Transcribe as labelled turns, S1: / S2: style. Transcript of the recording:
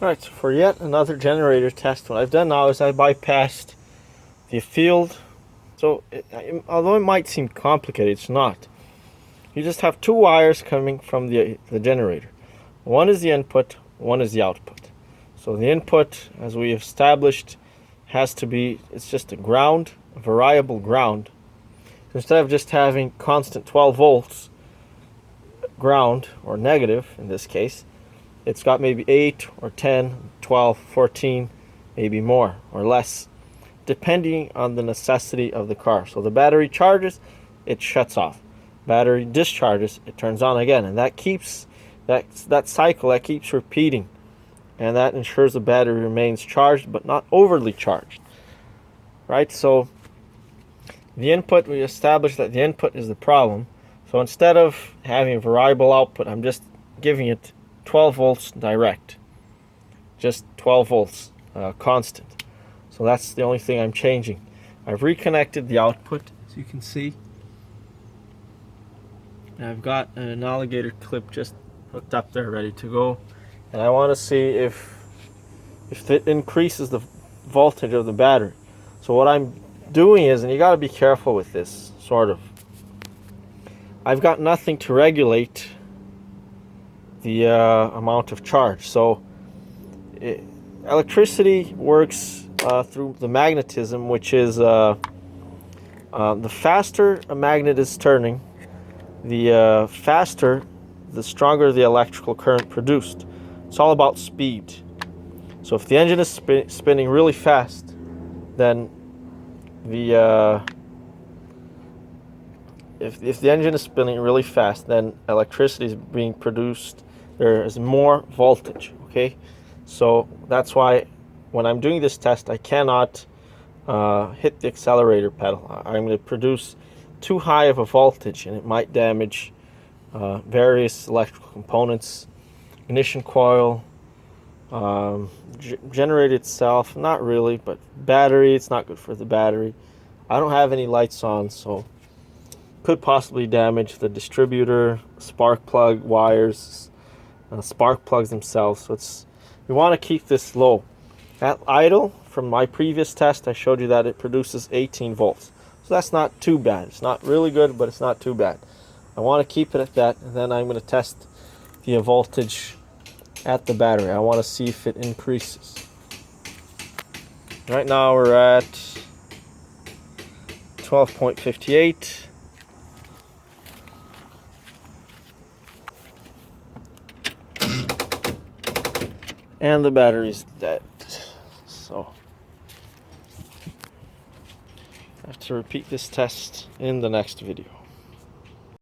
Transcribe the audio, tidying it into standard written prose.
S1: Alright, so for yet another generator test, what I've done now is I bypassed the field. So, although it might seem complicated, it's not. You just have two wires coming from the generator. One is the input, one is the output. So the input, as we established, has to be, it's just a ground, a variable ground. So instead of just having constant 12 volts ground, or negative in this case, it's got maybe 8 or 10, 12, 14, maybe more or less, depending on the necessity of the car. So the battery charges, it shuts off. Battery discharges, it turns on again. And that keeps, that cycle, that keeps repeating. And that ensures the battery remains charged, but not overly charged. Right? So the input, we established that the input is the problem. So instead of having a variable output, I'm just giving it 12 volts direct, just 12 volts constant. So that's the only thing I'm changing. I've reconnected the output, as you can see. And I've got an alligator clip just hooked up there, ready to go. And I want to see if it increases the voltage of the battery. So what I'm doing is, and you got to be careful with this, sort of. I've got nothing to regulate the amount of charge. So electricity works through the magnetism, which is the faster a magnet is turning, the faster, the stronger the electrical current produced. It's all about speed. So if the engine is spinning really fast, then if the engine is spinning really fast, then electricity is being produced. There is more voltage, okay? So that's why when I'm doing this test, I cannot hit the accelerator pedal. I'm going to produce too high of a voltage, and it might damage various electrical components, ignition coil, generator itself, not really, but battery, it's not good for the battery. I don't have any lights on, so could possibly damage the distributor, spark plug wires, spark plugs themselves. So we want to keep this low. At idle, from my previous test, I showed you that it produces 18 volts. So that's not too bad. It's not really good, but it's not too bad. I want to keep it at that, and then I'm going to test the voltage at the battery. I want to see if it increases. Right now we're at 12.58. And the battery's dead. So I have to repeat this test in the next video.